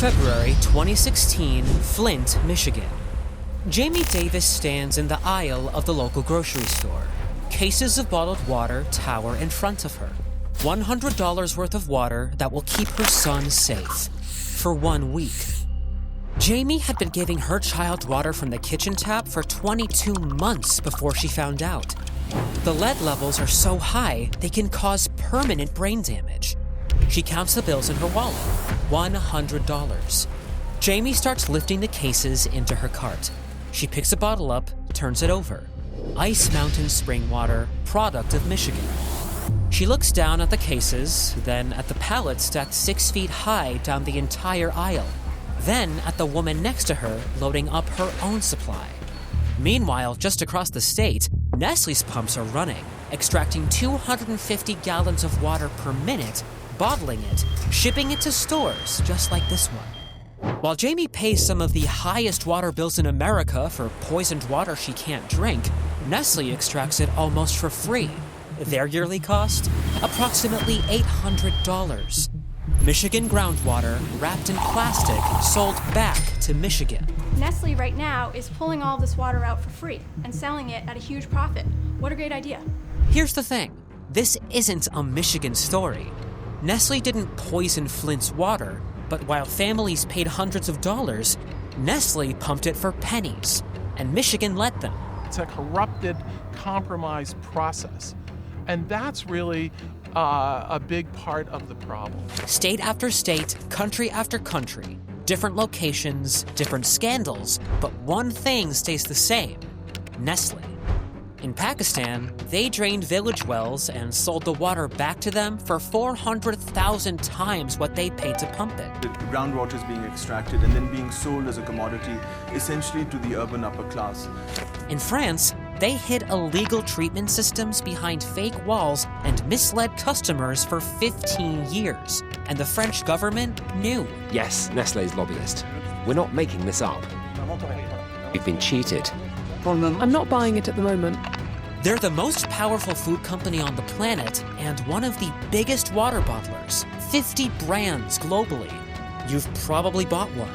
February 2016, Flint, Michigan. Jamie Davis stands in the aisle of the local grocery store. Cases of bottled water tower in front of her. $100 worth of water that will keep her son safe for 1 week. Jamie had been giving her child water from the kitchen tap for 22 months before she found out. The lead levels are so high, they can cause permanent brain damage. She counts the bills in her wallet, $100. Jamie starts lifting the cases into her cart. She picks a bottle up, turns it over. Ice Mountain spring water, product of Michigan. She looks down at the cases, then at the pallets stacked 6 feet high down the entire aisle, then at the woman next to her loading up her own supply. Meanwhile, just across the state, Nestlé's pumps are running, extracting 250 gallons of water per minute, bottling it, shipping it to stores just like this one. While Jamie pays some of the highest water bills in America for poisoned water she can't drink, Nestlé extracts it almost for free. Their yearly cost? Approximately $800. Michigan groundwater, wrapped in plastic, sold back to Michigan. Nestlé right now is pulling all of this water out for free and selling it at a huge profit. What a great idea. Here's the thing. This isn't a Michigan story. Nestlé didn't poison Flint's water, but while families paid hundreds of dollars, Nestlé pumped it for pennies, and Michigan let them. It's a corrupted, compromised process. And that's really a big part of the problem. State after state, country after country, different locations, different scandals, but one thing stays the same: Nestlé. In Pakistan, they drained village wells and sold the water back to them for 400,000 times what they paid to pump it. The groundwater is being extracted and then being sold as a commodity, essentially to the urban upper class. In France, they hid illegal treatment systems behind fake walls and misled customers for 15 years. And the French government knew. Yes, Nestlé's lobbyist. We're not making this up. We've been cheated. I'm not buying it at the moment. They're the most powerful food company on the planet and one of the biggest water bottlers. 50 brands globally. You've probably bought one.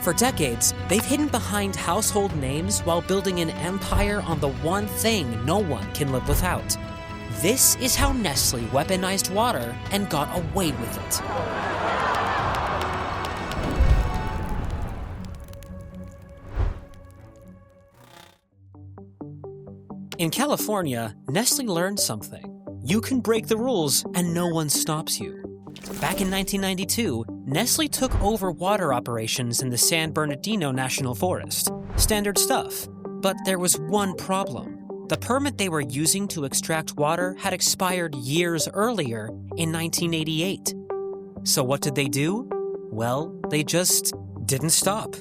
For decades, they've hidden behind household names while building an empire on the one thing no one can live without. This is how Nestlé weaponized water and got away with it. In California, Nestlé learned something. You can break the rules and no one stops you. Back in 1992, Nestlé took over water operations in the San Bernardino National Forest. Standard stuff. But there was one problem. The permit they were using to extract water had expired years earlier in 1988. So what did they do? Well, they just didn't stop.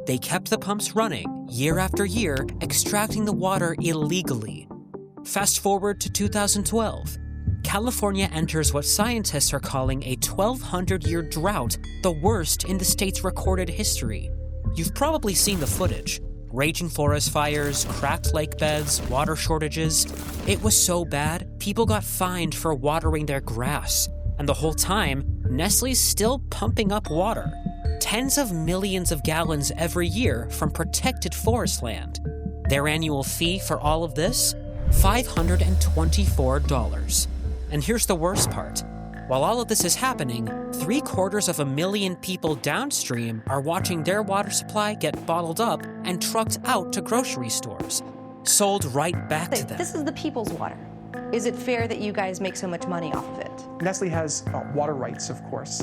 They kept the pumps running year after year, extracting the water illegally. Fast forward to 2012. California enters what scientists are calling a 1,200-year drought, the worst in the state's recorded history. You've probably seen the footage. Raging forest fires, cracked lake beds, water shortages. It was so bad, people got fined for watering their grass. And the whole time, Nestlé's still pumping up water. Tens of millions of gallons every year from protected forest land. Their annual fee for all of this? $524. And here's the worst part. While all of this is happening, 750,000 people downstream are watching their water supply get bottled up and trucked out to grocery stores, sold right back to them. This is the people's water. Is it fair that you guys make so much money off of it? Nestlé has water rights, of course,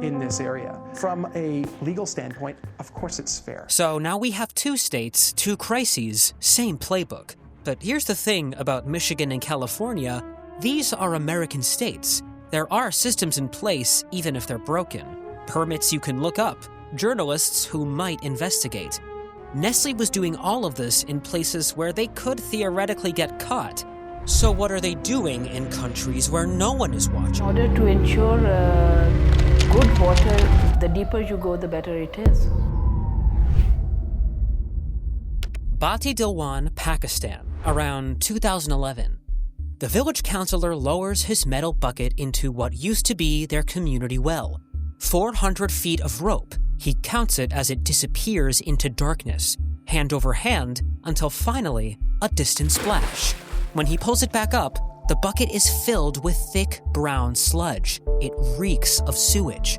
in this area. From a legal standpoint, of course it's fair. So now we have 2 states, 2 crises, same playbook. But here's the thing about Michigan and California. These are American states. There are systems in place, even if they're broken. Permits you can look up, journalists who might investigate. Nestlé was doing all of this in places where they could theoretically get caught. So what are they doing in countries where no one is watching? In order to ensure good water, the deeper you go, the better it is. Bati Dilwan, Pakistan, around 2011. The village councilor lowers his metal bucket into what used to be their community well. 400 feet of rope. He counts it as it disappears into darkness, hand over hand, until finally, a distant splash. When he pulls it back up, the bucket is filled with thick brown sludge. It reeks of sewage.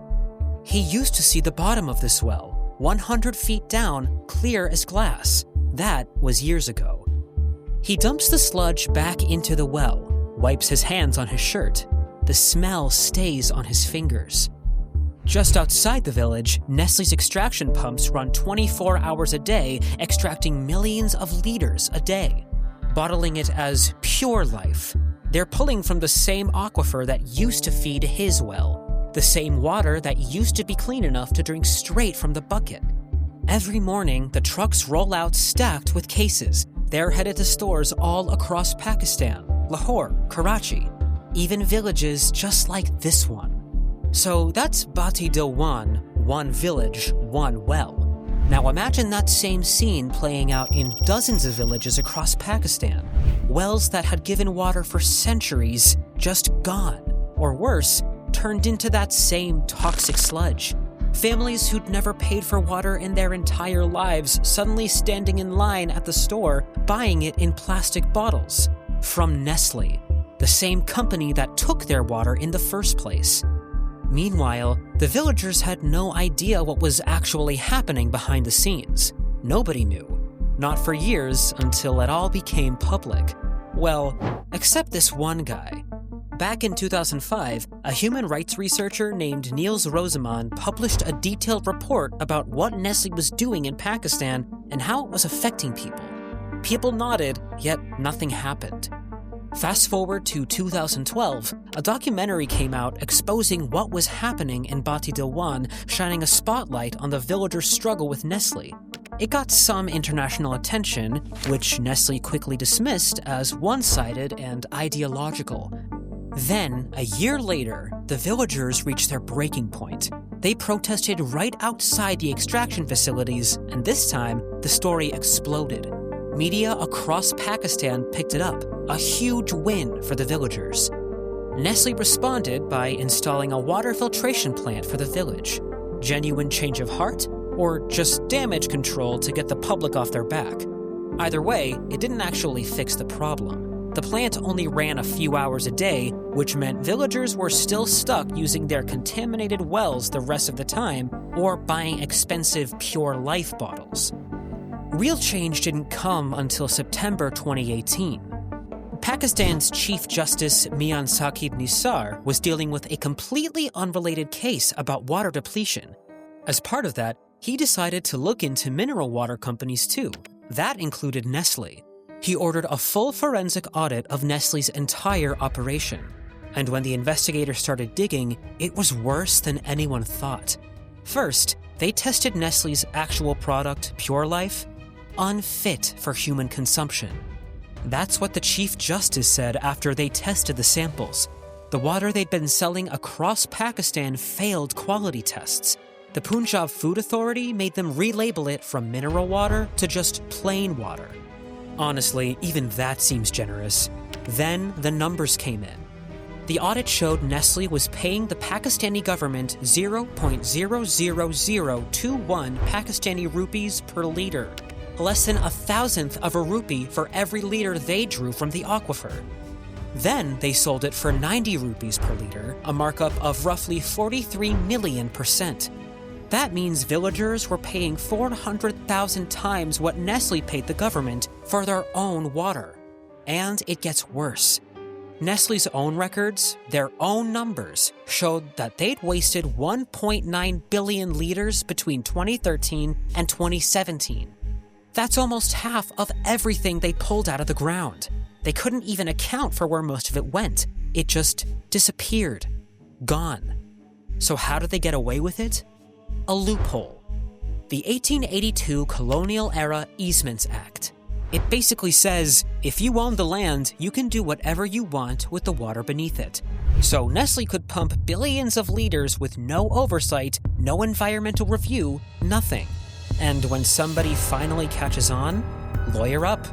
He used to see the bottom of this well, 100 feet down, clear as glass. That was years ago. He dumps the sludge back into the well, wipes his hands on his shirt. The smell stays on his fingers. Just outside the village, Nestlé's extraction pumps run 24 hours a day, extracting millions of liters a day, bottling it as pure life. They're pulling from the same aquifer that used to feed his well, the same water that used to be clean enough to drink straight from the bucket. Every morning, the trucks roll out stacked with cases. They're headed to stores all across Pakistan, Lahore, Karachi, even villages just like this one. So that's Bati Dil 1, one village, one well. Now imagine that same scene playing out in dozens of villages across Pakistan. Wells that had given water for centuries, just gone. Or worse, turned into that same toxic sludge. Families who'd never paid for water in their entire lives suddenly standing in line at the store, buying it in plastic bottles. From Nestlé, the same company that took their water in the first place. Meanwhile, the villagers had no idea what was actually happening behind the scenes. Nobody knew. Not for years, until it all became public. Well, except this one guy. Back in 2005, a human rights researcher named Niels Roseman published a detailed report about what Nestlé was doing in Pakistan and how it was affecting people. People nodded, yet nothing happened. Fast forward to 2012, a documentary came out exposing what was happening in Bati Dil 1, shining a spotlight on the villagers' struggle with Nestlé. It got some international attention, which Nestlé quickly dismissed as one-sided and ideological. Then, a year later, the villagers reached their breaking point. They protested right outside the extraction facilities, and this time, the story exploded. Media across Pakistan picked it up, a huge win for the villagers. Nestlé responded by installing a water filtration plant for the village. Genuine change of heart, or just damage control to get the public off their back? Either way, it didn't actually fix the problem. The plant only ran a few hours a day, which meant villagers were still stuck using their contaminated wells the rest of the time, or buying expensive Pure Life bottles. Real change didn't come until September 2018. Pakistan's Chief Justice Mian Saqib Nisar was dealing with a completely unrelated case about water depletion. As part of that, he decided to look into mineral water companies too. That included Nestlé. He ordered a full forensic audit of Nestlé's entire operation. And when the investigators started digging, it was worse than anyone thought. First, they tested Nestlé's actual product, Pure Life, unfit for human consumption. That's what the Chief Justice said after they tested the samples. The water they'd been selling across Pakistan failed quality tests. The Punjab Food Authority made them relabel it from mineral water to just plain water. Honestly, even that seems generous. Then the numbers came in. The audit showed Nestlé was paying the Pakistani government 0.00021 Pakistani rupees per liter, less than 1,000th of a rupee for every liter they drew from the aquifer. Then they sold it for 90 rupees per liter, a markup of roughly 43 million%. That means villagers were paying 400,000 times what Nestlé paid the government for their own water. And it gets worse. Nestlé's own records, their own numbers, showed that they'd wasted 1.9 billion liters between 2013 and 2017. That's almost half of everything they pulled out of the ground. They couldn't even account for where most of it went. It just disappeared. Gone. So how did they get away with it? A loophole. The 1882 Colonial-Era Easements Act. It basically says, if you own the land, you can do whatever you want with the water beneath it. So Nestlé could pump billions of liters with no oversight, no environmental review, nothing. And when somebody finally catches on, lawyer up.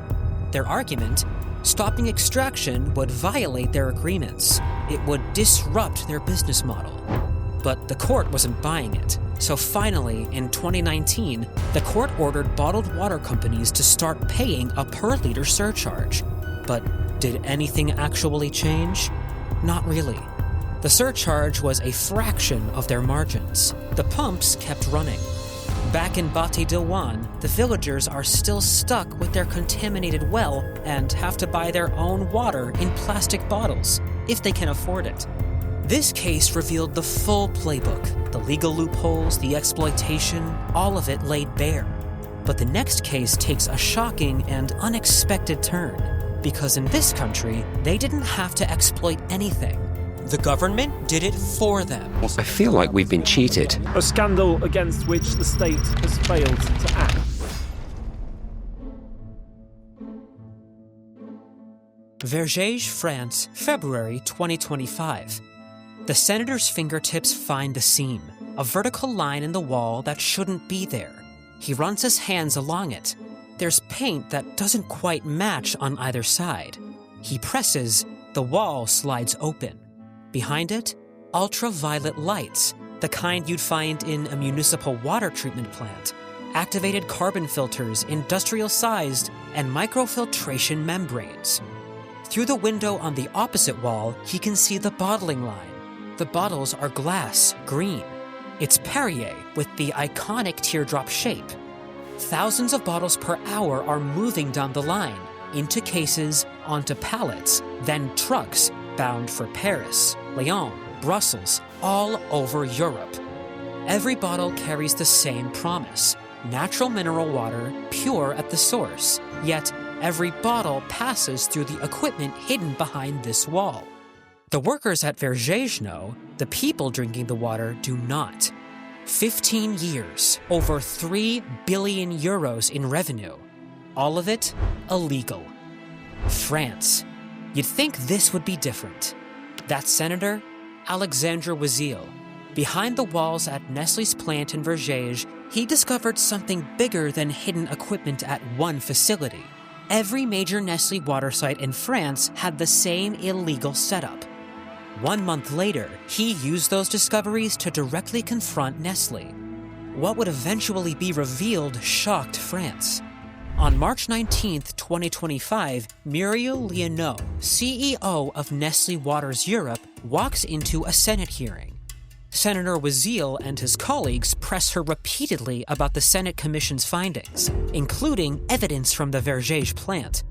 Their argument, stopping extraction would violate their agreements. It would disrupt their business model. but the court wasn't buying it. So finally, in 2019, the court ordered bottled water companies to start paying a per-liter surcharge. But did anything actually change? Not really. The surcharge was a fraction of their margins. The pumps kept running. Back in Bati Dilwan, the villagers are still stuck with their contaminated well and have to buy their own water in plastic bottles, if they can afford it. This case revealed the full playbook, the legal loopholes, the exploitation, all of it laid bare. But the next case takes a shocking and unexpected turn, because in this country, they didn't have to exploit anything. The government did it for them. I feel like we've been cheated. A scandal against which the state has failed to act. Vergèges, France, February 2025. The senator's fingertips find the seam, a vertical line in the wall that shouldn't be there. He runs his hands along it. There's paint that doesn't quite match on either side. He presses, the wall slides open. Behind it, ultraviolet lights, the kind you'd find in a municipal water treatment plant, activated carbon filters, industrial-sized, and microfiltration membranes. Through the window on the opposite wall, he can see the bottling line. The bottles are glass, green. It's Perrier with the iconic teardrop shape. Thousands of bottles per hour are moving down the line, into cases, onto pallets, then trucks bound for Paris, Lyon, Brussels, all over Europe. Every bottle carries the same promise: natural mineral water, pure at the source. Yet, every bottle passes through the equipment hidden behind this wall. The workers at Vergèges know, the people drinking the water do not. 15 years, over 3 billion euros in revenue. All of it illegal. France. You'd think this would be different. That senator, Alexandre Ouziel. Behind the walls at Nestlé's plant in Vergèges, he discovered something bigger than hidden equipment at one facility. Every major Nestlé water site in France had the same illegal setup. 1 month later, he used those discoveries to directly confront Nestlé. What would eventually be revealed shocked France. On March 19, 2025, Muriel Léoneau, CEO of Nestlé Waters Europe, walks into a Senate hearing. Senator Ouziel and his colleagues press her repeatedly about the Senate Commission's findings, including evidence from the Vergèges plant.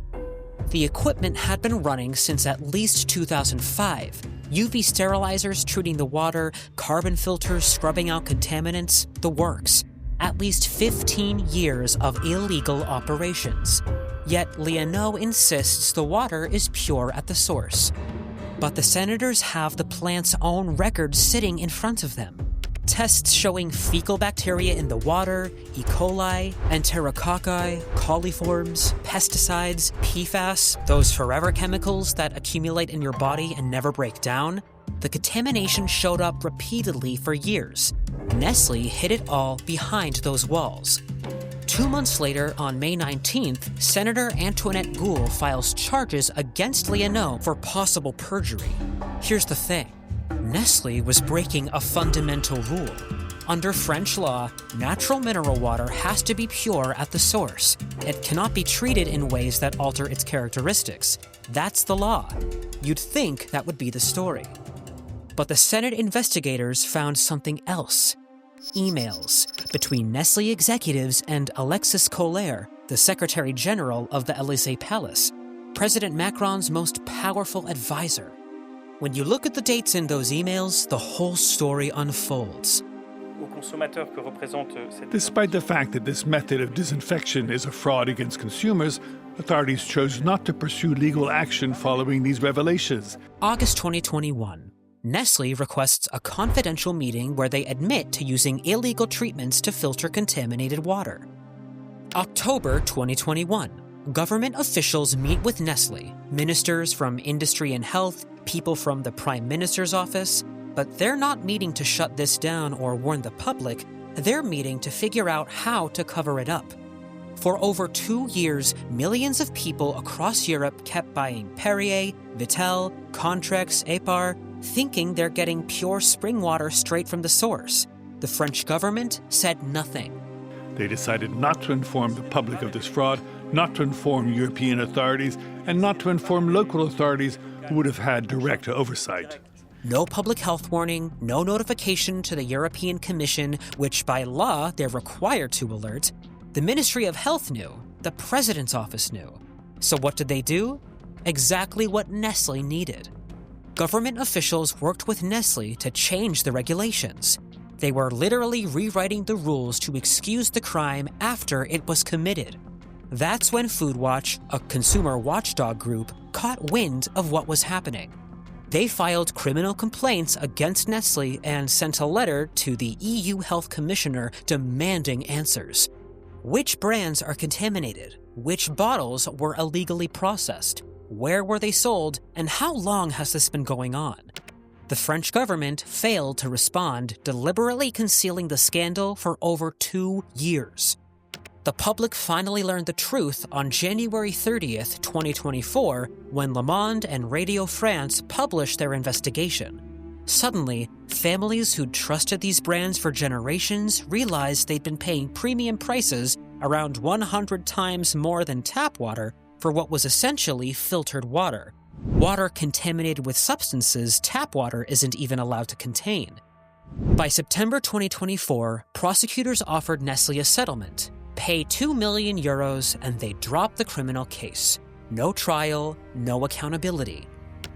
The equipment had been running since at least 2005. UV sterilizers treating the water, carbon filters scrubbing out contaminants, the works. At least 15 years of illegal operations. Yet Léoneau insists the water is pure at the source. But the senators have the plant's own records sitting in front of them. Tests showing fecal bacteria in the water, E. coli, enterococci, coliforms, pesticides, PFAS, those forever chemicals that accumulate in your body and never break down. The contamination showed up repeatedly for years. Nestlé hid it all behind those walls. 2 months later, on May 19th, Senator Antoinette Goule files charges against Léoneau for possible perjury. Here's the thing. Nestlé was breaking a fundamental rule. Under French law, natural mineral water has to be pure at the source. It cannot be treated in ways that alter its characteristics. That's the law. You'd think that would be the story. But the Senate investigators found something else. Emails between Nestlé executives and Alexis Kohler, the Secretary General of the Élysée Palace, President Macron's most powerful advisor. When you look at the dates in those emails, the whole story unfolds. Despite the fact that this method of disinfection is a fraud against consumers, authorities chose not to pursue legal action following these revelations. August 2021. Nestlé requests a confidential meeting where they admit to using illegal treatments to filter contaminated water. October 2021. Government officials meet with Nestlé, ministers from industry and health, people from the Prime Minister's office, but they're not meeting to shut this down or warn the public, they're meeting to figure out how to cover it up. For over 2 years, millions of people across Europe kept buying Perrier, Vittel, Contrex, Epar, thinking they're getting pure spring water straight from the source. The French government said nothing. They decided not to inform the public of this fraud, not to inform European authorities, and not to inform local authorities who would have had direct oversight. No public health warning, no notification to the European Commission, which by law they're required to alert. The Ministry of Health knew. The President's office knew. So what did they do? Exactly what Nestlé needed. Government officials worked with Nestlé to change the regulations. They were literally rewriting the rules to excuse the crime after it was committed. That's when Food Watch, a consumer watchdog group, caught wind of what was happening. They filed criminal complaints against Nestlé and sent a letter to the EU Health Commissioner demanding answers. Which brands are contaminated? Which bottles were illegally processed? Where were they sold? And how long has this been going on? The French government failed to respond, deliberately concealing the scandal for over 2 years. The public finally learned the truth on January 30th, 2024, when Le Monde and Radio France published their investigation. Suddenly, families who'd trusted these brands for generations realized they'd been paying premium prices around 100 times more than tap water for what was essentially filtered water. Water contaminated with substances tap water isn't even allowed to contain. By September 2024, prosecutors offered Nestlé a settlement. Pay 2 million euros and they drop the criminal case. No trial, no accountability.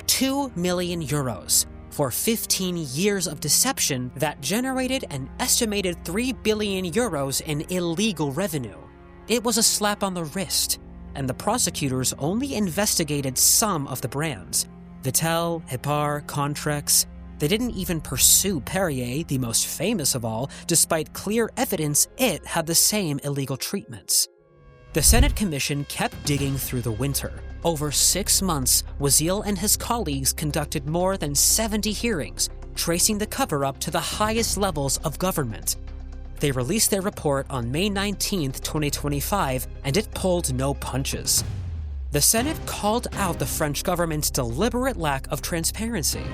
2 million euros for 15 years of deception that generated an estimated 3 billion euros in illegal revenue. It was a slap on the wrist, and the prosecutors only investigated some of the brands. Vittel, Hepar, Contrex. They didn't even pursue Perrier, the most famous of all, despite clear evidence it had the same illegal treatments. The Senate Commission kept digging through the winter. Over 6 months, Wazil and his colleagues conducted more than 70 hearings, tracing the cover-up to the highest levels of government. They released their report on May 19, 2025, and it pulled no punches. The Senate called out the French government's deliberate lack of transparency.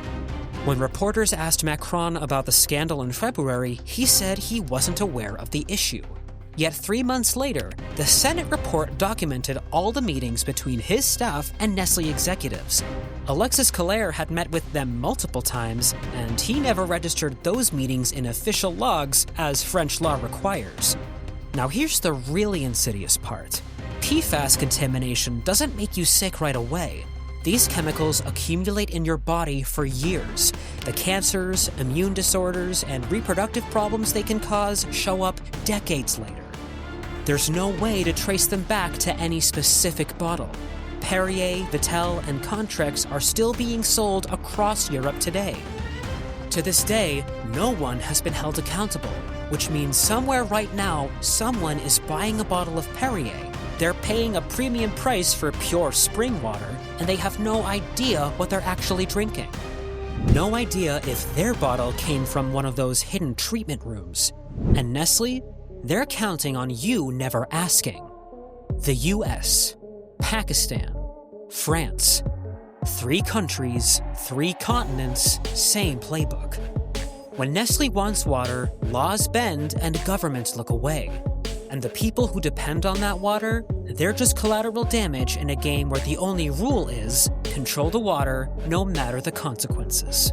When reporters asked Macron about the scandal in February, he said he wasn't aware of the issue. Yet 3 months later, the Senate report documented all the meetings between his staff and Nestlé executives. Alexis Keller had met with them multiple times, and he never registered those meetings in official logs as French law requires. Now here's the really insidious part. PFAS contamination doesn't make you sick right away. These chemicals accumulate in your body for years. The cancers, immune disorders, and reproductive problems they can cause show up decades later. There's no way to trace them back to any specific bottle. Perrier, Vittel, and Contrex are still being sold across Europe today. To this day, no one has been held accountable, which means somewhere right now, someone is buying a bottle of Perrier. They're paying a premium price for pure spring water, and they have no idea what they're actually drinking. No idea if their bottle came from one of those hidden treatment rooms. And Nestlé, they're counting on you never asking. The US, Pakistan, France. 3 countries, 3 continents, same playbook. When Nestlé wants water, laws bend and governments look away. And the people who depend on that water, they're just collateral damage in a game where the only rule is control the water no matter the consequences.